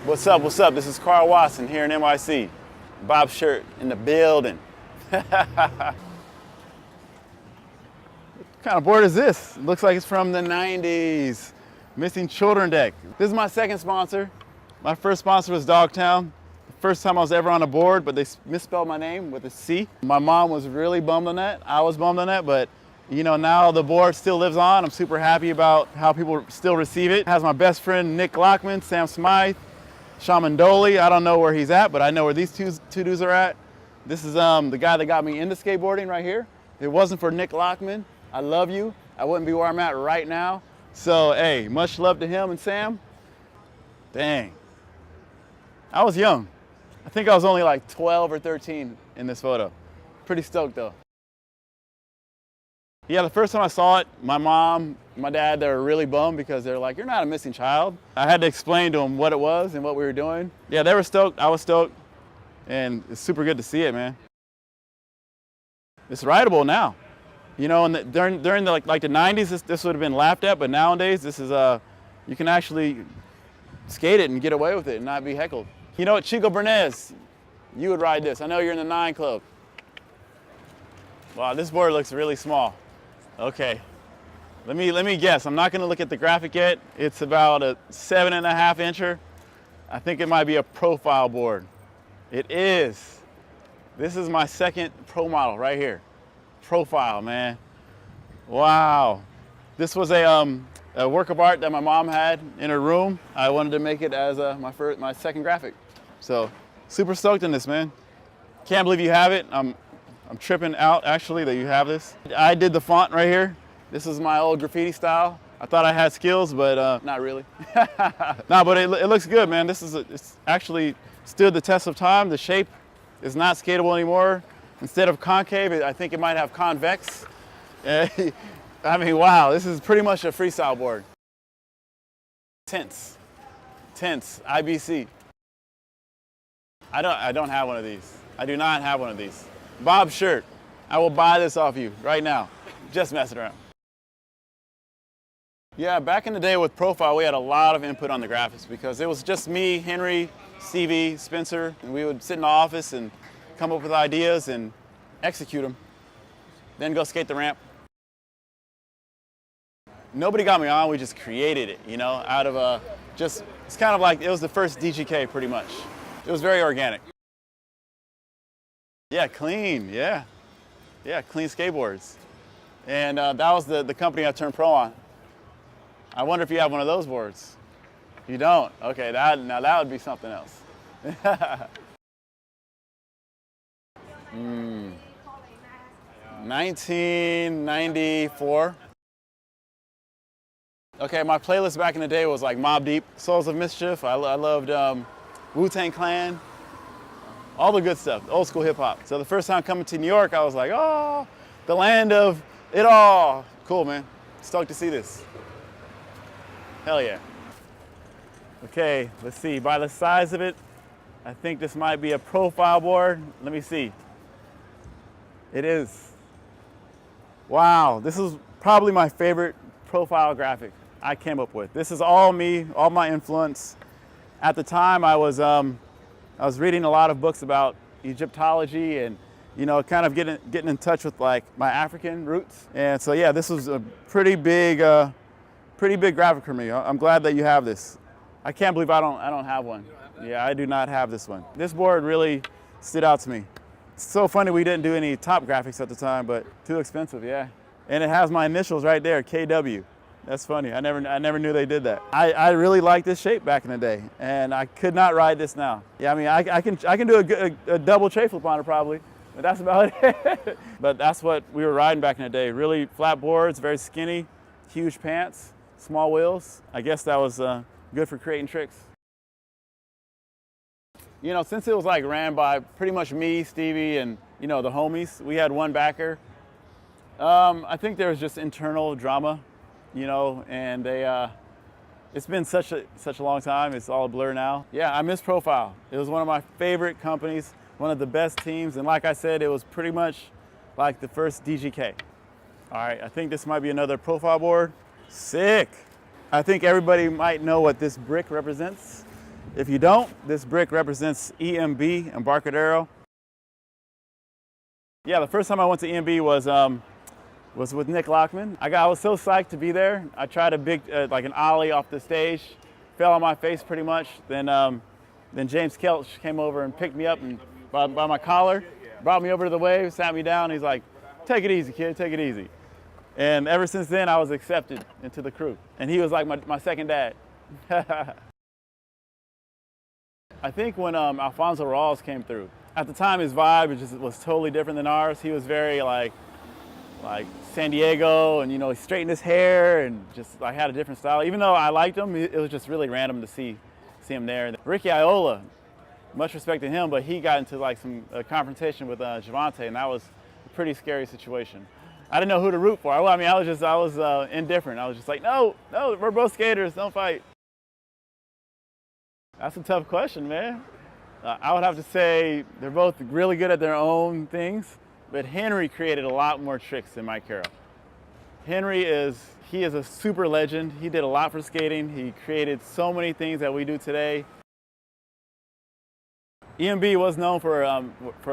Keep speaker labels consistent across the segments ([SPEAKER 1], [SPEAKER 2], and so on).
[SPEAKER 1] What's up? What's up? This is Karl Watson here in NYC. Bobshirt in the building. What kind of board is this? It looks like it's from the 90s. Missing children deck. This is my second sponsor. My first sponsor was Dogtown. The first time I was ever on a board, but they misspelled my name with a C. My mom was really bummed on that. I was bummed on that, but you know, now the board still lives on. I'm super happy about how people still receive it. It has my best friend Nick Lockman, Sam Smythe, Shaman Doley. I don't know where he's at, but I know where these two dudes are at. This is the guy that got me into skateboarding right here. If it wasn't for Nick Lockman, I love you, I wouldn't be where I'm at right now. So, hey, much love to him and Sam. Dang. I was young. I think I was only like 12 or 13 in this photo. Pretty stoked though. Yeah, the first time I saw it, my mom, my dad, they were really bummed because they're like, you're not a missing child. I had to explain to them what it was and what we were doing. Yeah, they were stoked, I was stoked, and it's super good to see it, man. It's rideable now. You know, and during the like the 90s, this would have been laughed at, but nowadays, this is, you can actually skate it and get away with it and not be heckled. You know what, Chico Bernes, you would ride this. I know you're in the 9 Club. Wow, this board looks really small. Okay, let me guess. I'm not gonna look at the graphic yet. It's about a 7.5 incher. I think it might be a profile board. It is. This is my second pro model right here. Profile, man. Wow. This was a work of art that my mom had in her room. I wanted to make it as my second graphic. So super stoked on this, man. Can't believe you have it. I'm tripping out, actually, that you have this. I did the font right here. This is my old graffiti style. I thought I had skills, but not really. No, but it looks good, man. It's actually stood the test of time. The shape is not skatable anymore. Instead of concave, I think it might have convex. I mean, wow, this is pretty much a freestyle board. Tense, IBC. I don't have one of these. I do not have one of these. Bobshirt, I will buy this off you right now. Just messing around. Yeah, back in the day with Profile, we had a lot of input on the graphics because it was just me, Henry, Stevie, Spencer, and we would sit in the office and come up with ideas and execute them, then go skate the ramp. Nobody got me on, we just created it, you know, out of it's kind of like, it was the first DGK pretty much. It was very organic. Yeah, clean, yeah. Yeah, clean skateboards. And that was the company I turned pro on. I wonder if you have one of those boards. You don't? Okay, now that would be something else. 1994. Okay, my playlist back in the day was like Mobb Deep, Souls of Mischief. I loved Wu-Tang Clan. All the good stuff, old school hip hop. So the first time coming to New York, I was like, oh, the land of it all. Cool, man. Stoked to see this. Hell yeah. Okay, let's see. By the size of it, I think this might be a profile board. Let me see. It is. Wow, this is probably my favorite profile graphic I came up with. This is all me, all my influence. At the time, I was reading a lot of books about Egyptology and, you know, kind of getting in touch with like my African roots. And so yeah, this was a pretty big graphic for me. I'm glad that you have this. I can't believe I don't have one. Yeah, I do not have this one. This board really stood out to me. It's so funny we didn't do any top graphics at the time, but too expensive, yeah. And it has my initials right there, KW. That's funny. I never knew they did that. I really liked this shape back in the day, and I could not ride this now. Yeah, I mean, I can do a double tray flip on it probably, but that's about it. But that's what we were riding back in the day. Really flat boards, very skinny, huge pants, small wheels. I guess that was good for creating tricks. You know, since it was like ran by pretty much me, Stevie, and you know the homies, we had one backer. I think there was just internal drama, you know, and it's been such a long time. It's all a blur now. Yeah, I miss Profile. It was one of my favorite companies, one of the best teams, and like I said, it was pretty much like the first DGK. All right, I think this might be another profile board. Sick. I think everybody might know what this brick represents. If you don't, this brick represents EMB, Embarcadero. Yeah, the first time I went to EMB was with Nick Lockman. I was so psyched to be there. I tried a big, like an ollie off the stage, fell on my face pretty much. Then James Kelch came over and picked me up and by my collar, brought me over to the wave, sat me down. He's like, "Take it easy, kid, take it easy." And ever since then, I was accepted into the crew. And he was like my second dad. I think when Alfonso Rawls came through, at the time his vibe was totally different than ours. He was very like San Diego, and he straightened his hair and just like had a different style. Even though I liked him, it was just really random to see him there. Ricky Iola, much respect to him, but he got into like some confrontation with Javante, and that was a pretty scary situation. I didn't know who to root for. I mean, I was indifferent. I was just like, no, we're both skaters, don't fight. That's a tough question, man. I would have to say they're both really good at their own things, but Henry created a lot more tricks than Mike Carroll. Henry is a super legend. He did a lot for skating. He created so many things that we do today. EMB was known for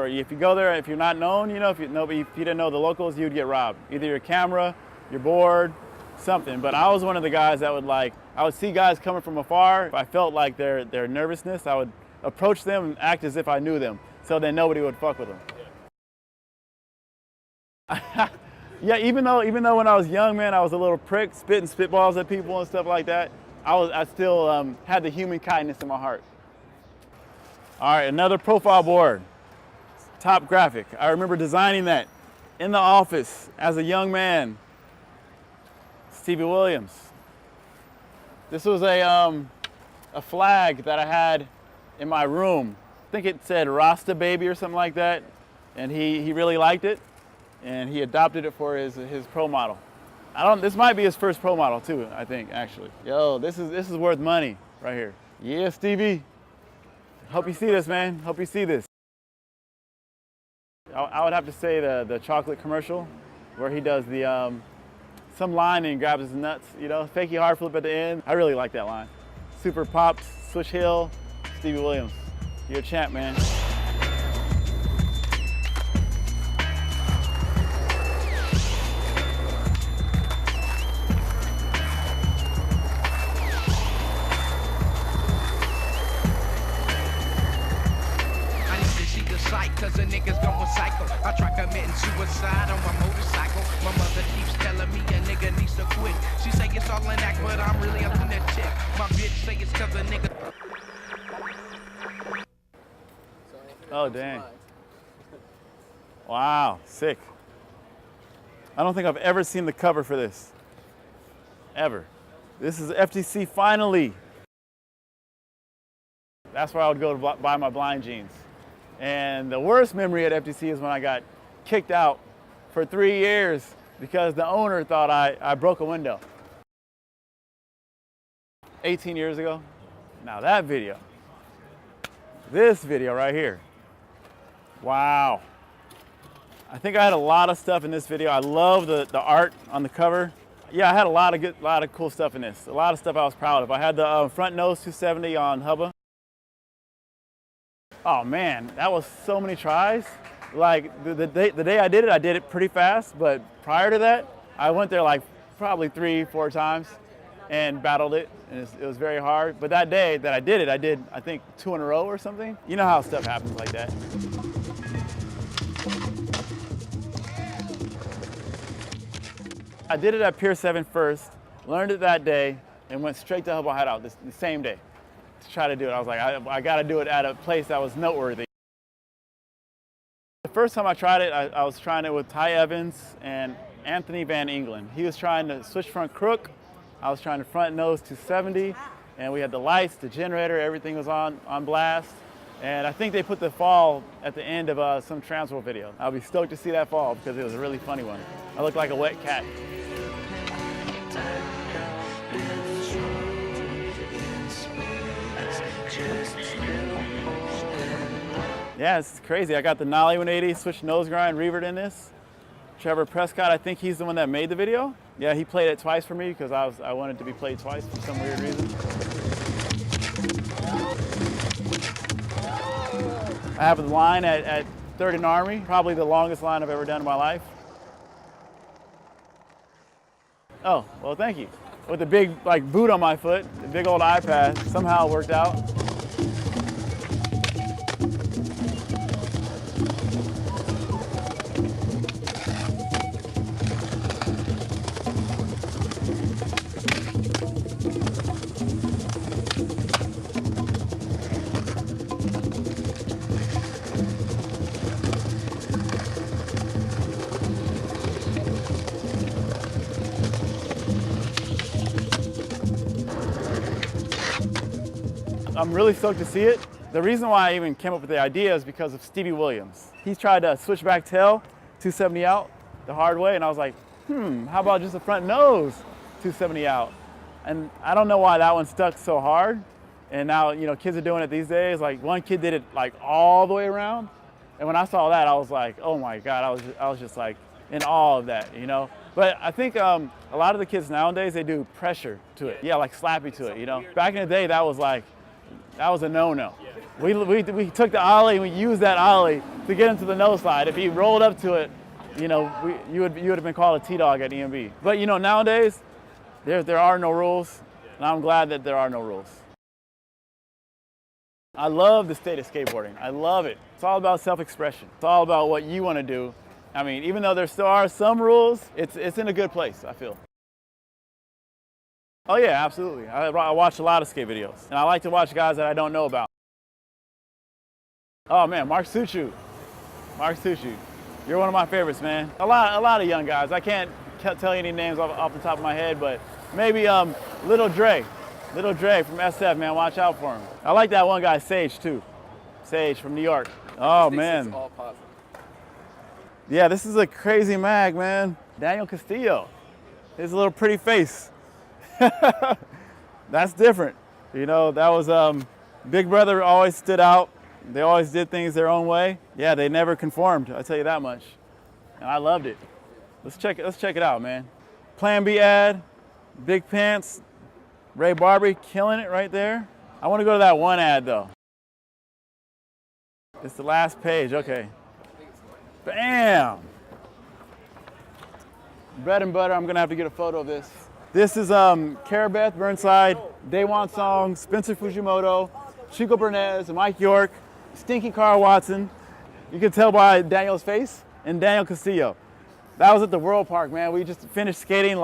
[SPEAKER 1] if you go there, if you're not known, if you didn't know the locals, you'd get robbed. Either your camera, your board, something. But I was one of the guys that I would see guys coming from afar. If I felt like their nervousness, I would approach them and act as if I knew them, so then nobody would fuck with them. Yeah, even though when I was young, man, I was a little prick, spitting spitballs at people and stuff like that, I still had the human kindness in my heart. All right, another profile board, top graphic. I remember designing that in the office as a young man. Stevie Williams. This was a flag that I had in my room. I think it said Rasta Baby or something like that, and he really liked it, and he adopted it for his pro model. This might be his first pro model too, I think, actually. Yo, this is worth money right here. Yeah, Stevie. Hope you see this, man. Hope you see this. I would have to say the chocolate commercial where he does the some line and grabs his nuts, fakey hard flip at the end. I really like that line. Super Pops, Switch Hill, Stevie Williams. You're a champ, man.
[SPEAKER 2] Cause the niggas going psycho. I try committing suicide on my motorcycle. My mother keeps telling me a nigga needs to quit. She say it's all an act, but I'm really up in that chick. My bitch say it's cause a nigga.
[SPEAKER 1] Oh, dang. Wow, sick. I don't think I've ever seen the cover for this. Ever. This is FTC finally. That's where I would go to buy my blind jeans. And the worst memory at FTC is when I got kicked out for 3 years because the owner thought I broke a window. 18 years ago. Now that video, this video right here. Wow. I think I had a lot of stuff in this video. I love the art on the cover. Yeah, I had a lot of cool stuff in this. A lot of stuff I was proud of. I had the front nose 270 on Hubba. Oh man, that was so many tries. Like the day I did it pretty fast, but prior to that, I went there like probably 3-4 times and battled it, and it was very hard. But that day that I did it, I did, I think, 2 in a row or something. You know how stuff happens like that. I did it at Pier 7 first, learned it that day, and went straight to Hubble Hideout the same day to try to do it. I was like, I got to do it at a place that was noteworthy. The first time I tried it, I was trying it with Ty Evans and Anthony Van Engelen. He was trying to switch front crook. I was trying to front nose 270, and we had the lights, the generator, everything was on blast. And I think they put the fall at the end of some Transworld video. I'll be stoked to see that fall because it was a really funny one. I looked like a wet cat. Yeah, it's crazy. I got the Nollie 180, switch nose grind, revered in this. Trevor Prescott, I think he's the one that made the video. Yeah, he played it twice for me because I wanted to be played twice for some weird reason. I have a line at 3rd and Army, probably the longest line I've ever done in my life. Oh, well, thank you. With the big boot on my foot, the big old iPad, somehow it worked out. I'm really stoked to see it. The reason why I even came up with the idea is because of Stevie Williams. He's tried to switchback tail, 270 out, the hard way, and I was like, how about just a front nose, 270 out? And I don't know why that one stuck so hard. And now, kids are doing it these days. Like, one kid did it all the way around. And when I saw that, I was like, oh my God, I was just like in awe of that, But I think a lot of the kids nowadays, they do pressure to it. Yeah, like slappy to it, Back in the day, that was a no-no. We took the ollie and we used that ollie to get into the nose slide. If he rolled up to it, you would have been called a T-dog at EMB. But nowadays, there are no rules, and I'm glad that there are no rules. I love the state of skateboarding. I love it. It's all about self-expression. It's all about what you want to do. I mean, even though there still are some rules, it's in a good place, I feel. Oh yeah, absolutely. I watch a lot of skate videos, and I like to watch guys that I don't know about. Oh man, Mark Suchu. You're one of my favorites, man. A lot of young guys. I can't tell you any names off the top of my head, but maybe Little Dre from SF, man. Watch out for him. I like that one guy, Sage, too. Sage from New York. Oh man.
[SPEAKER 3] All positive.
[SPEAKER 1] Yeah, this is a crazy mag, man. Daniel Castillo. His little pretty face. That's different. That was Big Brother always stood out. They always did things their own way. Yeah, they never conformed, I tell you that much. And I loved it. Let's check it out, man. Plan B ad, big pants, Ray Barbie killing it right there. I want to go to that one ad though. It's the last page, okay. Bam! Bread and butter, I'm gonna have to get a photo of this. This is Carabeth, Burnside, Daewon Song, Spencer Fujimoto, Chico Bernes, Mike York, Stinky Karl Watson. You can tell by Daniel's face, and Daniel Castillo. That was at the World Park, man. We just finished skating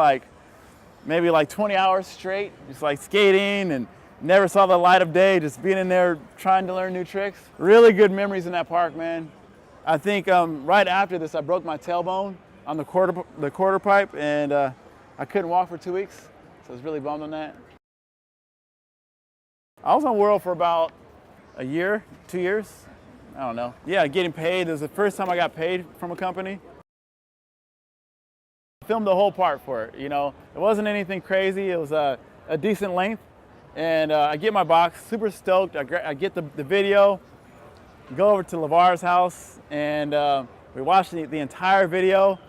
[SPEAKER 1] maybe 20 hours straight, just skating and never saw the light of day, just being in there trying to learn new tricks. Really good memories in that park, man. I think right after this, I broke my tailbone on the quarter pipe, and I couldn't walk for 2 weeks, so I was really bummed on that. I was on World for about a year, 2 years, I don't know. Yeah, getting paid. It was the first time I got paid from a company. I filmed the whole part for it, It wasn't anything crazy. It was a decent length, and I get my box, super stoked. I get the video, go over to LeVar's house, and we watched the entire video.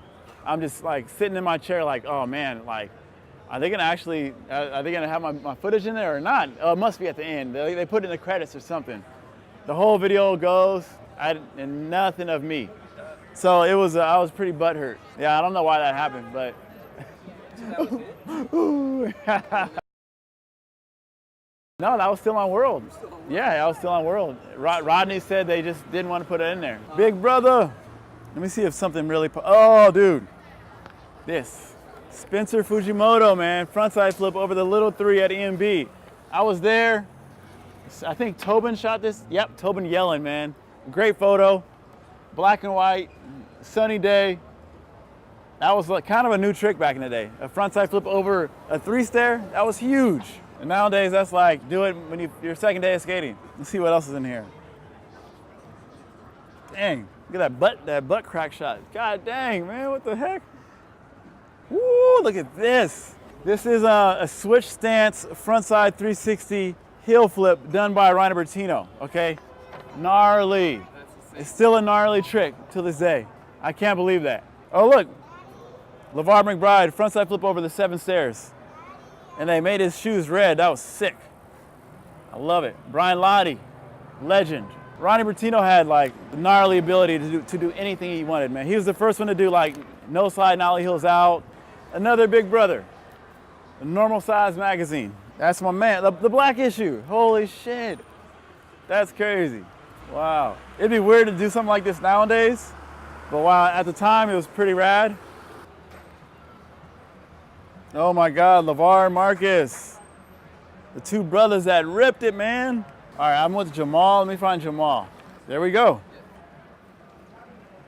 [SPEAKER 1] I'm just sitting in my chair oh man, are they gonna have my footage in there or not? Oh, it must be at the end. They put it in the credits or something. The whole video goes, and nothing of me. So it was, I was pretty butthurt. Yeah, I don't know why that happened, but. No, that was still on World. Yeah, I was still on World. Rodney said they just didn't want to put it in there. Big brother. Let me see if something really, oh dude. This, Spencer Fujimoto, man. Frontside flip over the little 3 at EMB. I was there. I think Tobin shot this. Yep, Tobin yelling, man. Great photo. Black and white, sunny day. That was kind of a new trick back in the day. A frontside flip over a 3-stair, that was huge. And nowadays, that's do it when your second day of skating. Let's see what else is in here. Dang, look at that butt crack shot. God dang, man, what the heck? Woo, look at this. This is a switch stance frontside 360 heel flip done by Ryan Bertino, okay? Gnarly. It's still a gnarly trick till this day. I can't believe that. Oh look, LeVar McBride, frontside flip over the 7 stairs. And they made his shoes red, that was sick. I love it. Brian Lottie, legend. Ronnie Bertino had like the gnarly ability to do anything he wanted, man. He was the first one to do like no slide nollie heels out. Another big brother, a normal size magazine. That's my man, the black issue. Holy shit, that's crazy. Wow, it'd be weird to do something like this nowadays, but wow, at the time it was pretty rad. Oh my God, LeVar Marcus. The two brothers that ripped it, man. All right, I'm with Jamal. Let me find Jamal. There we go.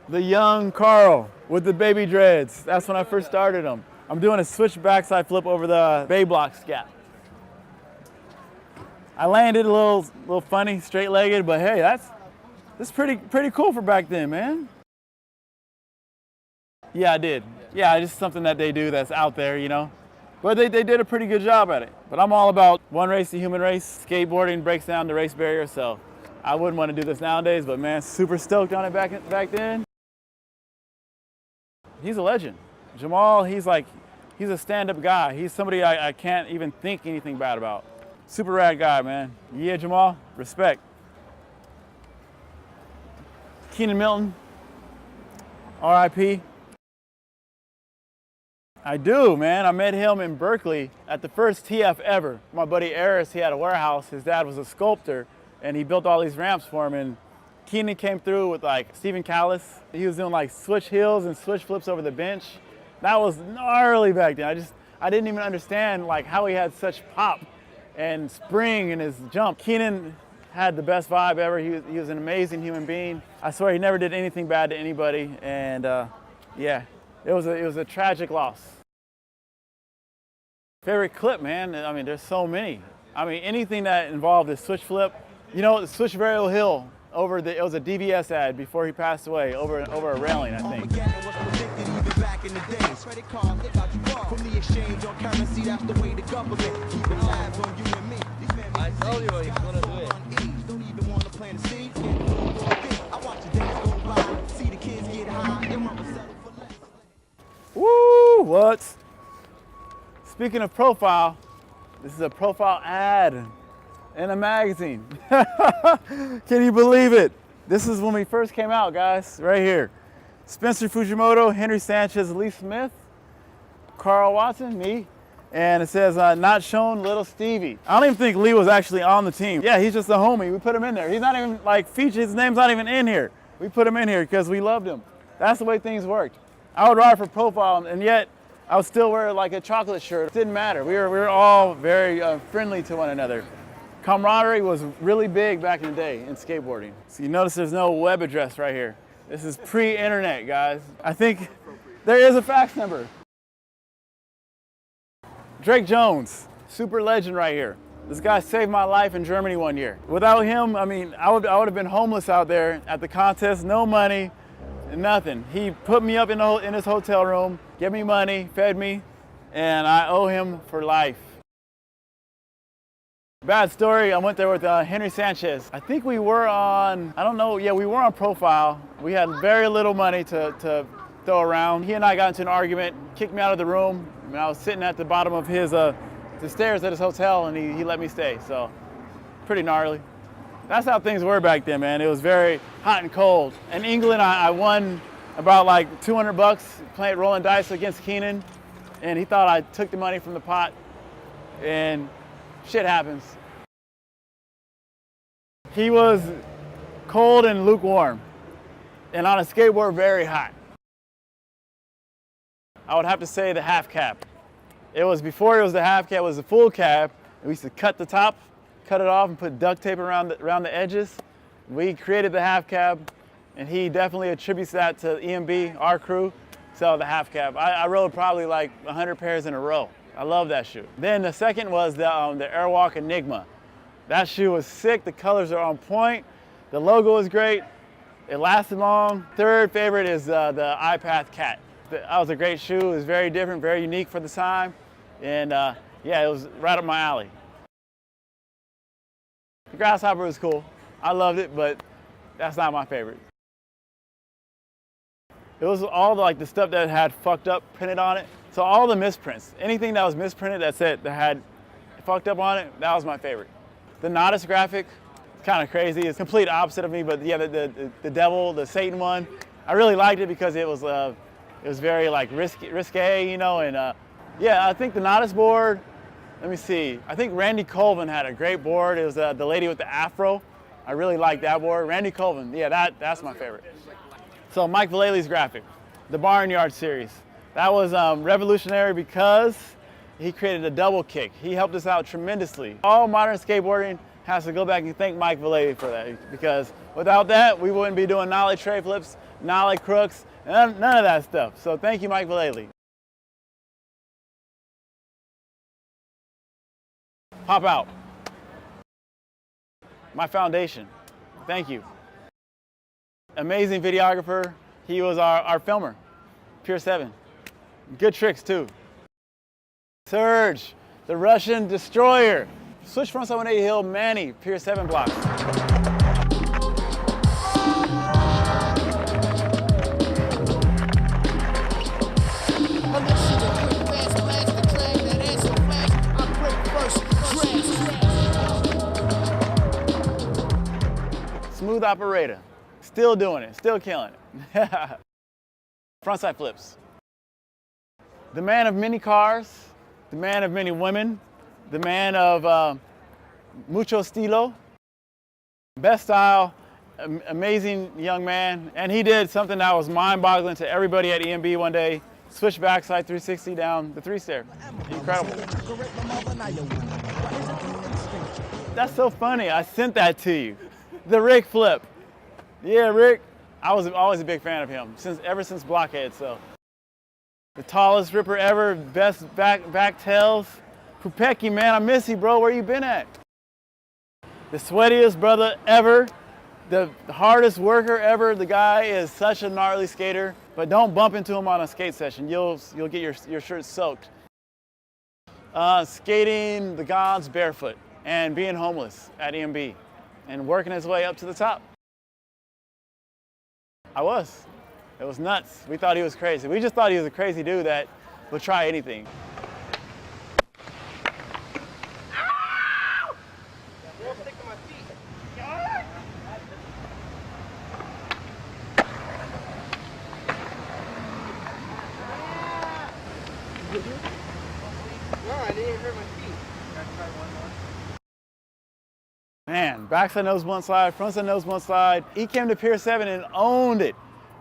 [SPEAKER 1] The young Karl with the baby dreads. That's when I first started him. I'm doing a switch backside flip over the bay block scat. I landed a little funny, straight-legged, but hey, that's pretty cool for back then, man. Yeah, I did. Yeah, just something that they do that's out there, you know. But they did a pretty good job at it. But I'm all about one race, the human race. Skateboarding breaks down the race barrier, so I wouldn't want to do this nowadays, but man, super stoked on it back then. He's a legend. Jamal, he's a stand-up guy. He's somebody I can't even think anything bad about. Super rad guy, man. Yeah, Jamal, respect. Keenan Milton, RIP. I do, man. I met him in Berkeley at the first TF ever. My buddy Eris, he had a warehouse. His dad was a sculptor, and he built all these ramps for him. And Keenan came through with like Stephen Callis. He was doing like switch heels and switch flips over the bench. That was gnarly back then. I didn't even understand like how he had such pop and spring in his jump. Keenan had the best vibe ever. He was an amazing human being. I swear he never did anything bad to anybody. And yeah, it was a tragic loss. Favorite clip, man? I mean, there's so many. I mean, anything that involved a switch flip. You know, the switch varial hill over it was a DVS ad before he passed away over a railing, I think.
[SPEAKER 3] I told you he's gonna do it.
[SPEAKER 1] Woo, what? Speaking of profile, this is a profile ad in a magazine. Can you believe it? This is when we first came out, guys, right here. Spencer Fujimoto, Henry Sanchez, Lee Smith, Karl Watson, me, and it says, not shown, little Stevie. I don't even think Lee was actually on the team. Yeah, he's just a homie. We put him in there. He's not even like featured, his name's not even in here. We put him in here because we loved him. That's the way things worked. I would ride for profile, and yet I would still wear like a chocolate shirt. It didn't matter. We were all very friendly to one another. Camaraderie was really big back in the day in skateboarding. So you notice there's no web address right here. This is pre-internet, guys. I think there is a fax number. Drake Jones, super legend right here. This guy saved my life in Germany one year. Without him, I mean, I would have been homeless out there at the contest, no money, nothing. He put me up in his hotel room, gave me money, fed me, and I owe him for life. Bad story, I went there with Henry Sanchez. I think we were on, I don't know, yeah, we were on profile. We had very little money to throw around. He and I got into an argument, kicked me out of the room, and I was sitting at the bottom of the stairs at his hotel, and he let me stay, so pretty gnarly. That's how things were back then, man. It was very hot and cold. In England, I won about like $200 playing rolling dice against Keenan, and he thought I took the money from the pot, and shit happens. He was cold and lukewarm, and on a skateboard, very hot. I would have to say the half cap. It was before it was the half cap, it was the full cap. We used to cut the top, cut it off, and put duct tape around the edges. We created the half cap, and he definitely attributes that to EMB, our crew, so the half cap. I rode probably like 100 pairs in a row. I love that shoe. Then the second was the Airwalk Enigma. That shoe was sick, the colors are on point, the logo was great, it lasted long. Third favorite is the iPath Cat. That was a great shoe, it was very different, very unique for the time, and yeah, it was right up my alley. The Grasshopper was cool, I loved it, but that's not my favorite. It was all the stuff that had fucked up printed on it. So all the misprints, anything that was misprinted that had fucked up on it, that was my favorite. The Nodus graphic, kind of crazy. It's complete opposite of me, but yeah, the devil, the Satan one, I really liked it because it was very like risque, you know, and yeah, I think the Nodus board, let me see, I think Randy Colvin had a great board. It was the lady with the afro. I really liked that board. Randy Colvin, yeah, that's my favorite. So Mike Vallely's graphic, the Barnyard series. That was revolutionary because he created a double kick. He helped us out tremendously. All modern skateboarding has to go back and thank Mike Vallely for that, because without that, we wouldn't be doing nollie tray flips, nollie crooks, none of that stuff. So thank you, Mike Vallely. Pop out. My foundation. Thank you. Amazing videographer. He was our filmer, Pier 7. Good tricks too. Surge, the Russian destroyer. Switch frontside 180 hill, Manny, Pier 7 blocks. Smooth operator, still doing it, still killing it. Frontside flips. The man of many cars, the man of many women, the man of mucho estilo, best style, amazing young man. And he did something that was mind-boggling to everybody at EMB one day. Switch backside 360 down the 3-stair. Incredible. That's so funny. I sent that to you. The Rick flip. Yeah, Rick. I was always a big fan of him ever since Blockhead. So the tallest ripper ever, best back tails. Kupecki, man, I miss you, bro. Where you been at? The sweatiest brother ever, the hardest worker ever. The guy is such a gnarly skater, but don't bump into him on a skate session. You'll get your shirt soaked. Skating the gods barefoot and being homeless at EMB and working his way up to the top. I was. It was nuts. We thought he was crazy. We just thought he was a crazy dude that would try anything.
[SPEAKER 3] No, I didn't hurt my feet.
[SPEAKER 1] Man, backside nose one side, frontside nose one side. He came to Pier 7 and owned it.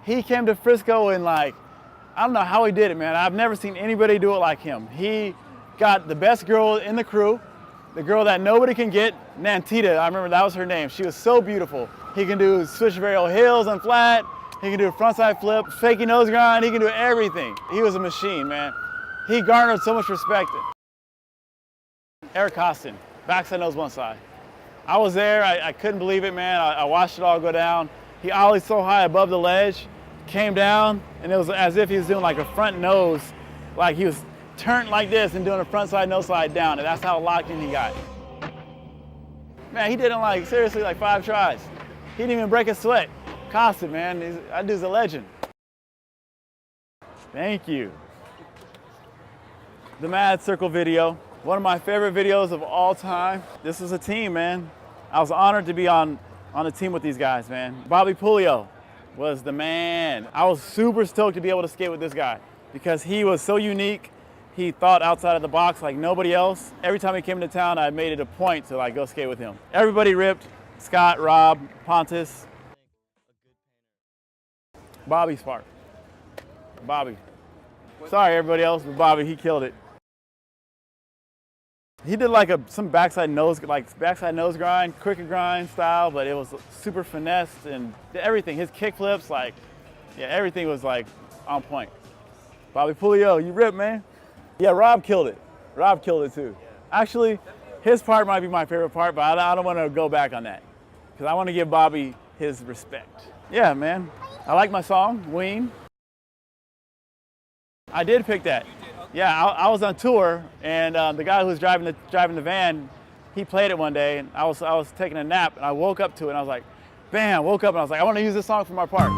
[SPEAKER 1] He came to Frisco and I don't know how he did it, man. I've never seen anybody do it like him. He got the best girl in the crew, the girl that nobody can get, Nantita, I remember that was her name. She was so beautiful. He can do switch varial hills and flat. He can do a frontside flip, fakie nose grind. He can do everything. He was a machine, man. He garnered so much respect. Eric Costin, backside nose one side. I was there, I couldn't believe it, man. I watched it all go down. He ollied so high above the ledge, came down, and it was as if he was doing like a front nose, like he was turned like this and doing a front side nose slide down, and that's how locked in he got. Man, he did it seriously 5 tries. He didn't even break a sweat. Costin, man, that dude's a legend. Thank you. The Mad Circle video. One of my favorite videos of all time. This was a team, man. I was honored to be on a team with these guys, man. Bobby Pulio was the man. I was super stoked to be able to skate with this guy because he was so unique. He thought outside of the box like nobody else. Every time he came to town, I made it a point to go skate with him. Everybody ripped. Scott, Rob, Pontus. Bobby Spark. Bobby. Sorry everybody else, but Bobby, he killed it. He did some backside nose grind, cricket grind style, but it was super finessed and everything. His kick flips, everything was on point. Bobby Pulio, you ripped, man. Yeah, Rob killed it. Rob killed it too. Actually, his part might be my favorite part, but I don't want to go back on that because I want to give Bobby his respect. Yeah, man. I like my song, Ween. I did pick that. Yeah, I was on tour, and the guy who was driving the van, he played it one day, and I was taking a nap, and I woke up to it, and I was like, bam, woke up, and I was like, I want to use this song for my part.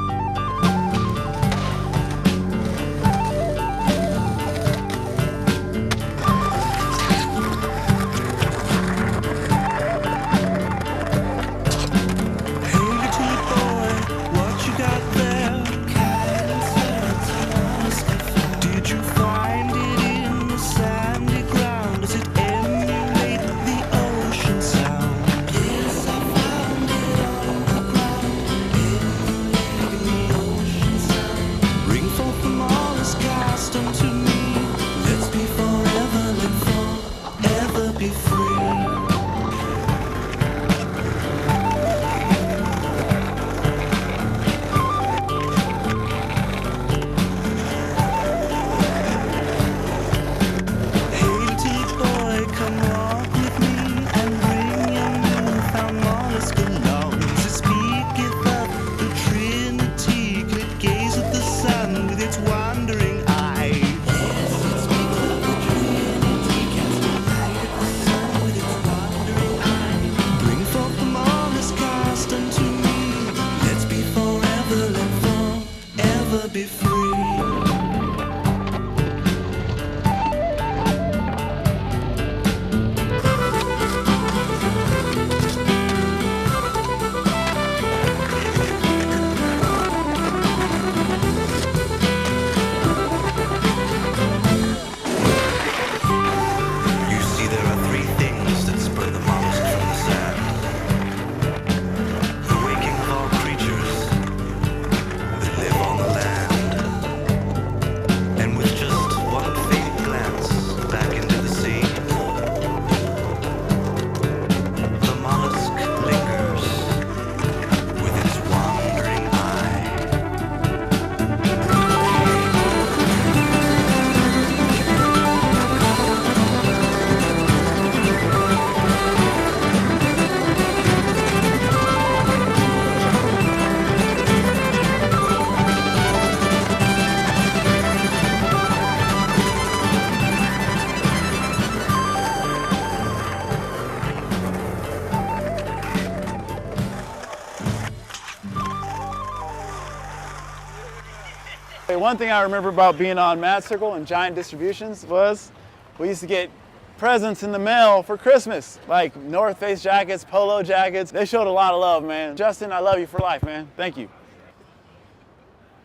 [SPEAKER 1] Hey, one thing I remember about being on Mad Circle and Giant Distributions was we used to get presents in the mail for Christmas, like North Face jackets, polo jackets. They showed a lot of love, man. Justin, I love you for life, man. Thank you.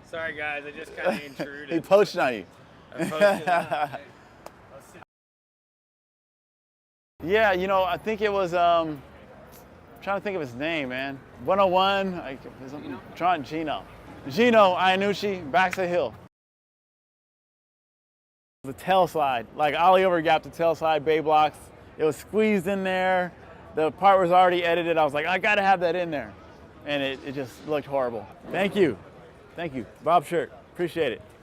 [SPEAKER 4] Sorry guys, I just kind of intruded.
[SPEAKER 1] He poached on you.
[SPEAKER 4] I posted that.
[SPEAKER 1] Yeah, you know, I think it was, I'm trying to think of his name, man. 101, Gino Iannucci, Backs of Hill. The tail slide, like ollie over gap to tail slide, bay blocks. It was squeezed in there. The part was already edited. I was like, I gotta have that in there. And it just looked horrible. Thank you. Thank you. Bobshirt, appreciate it.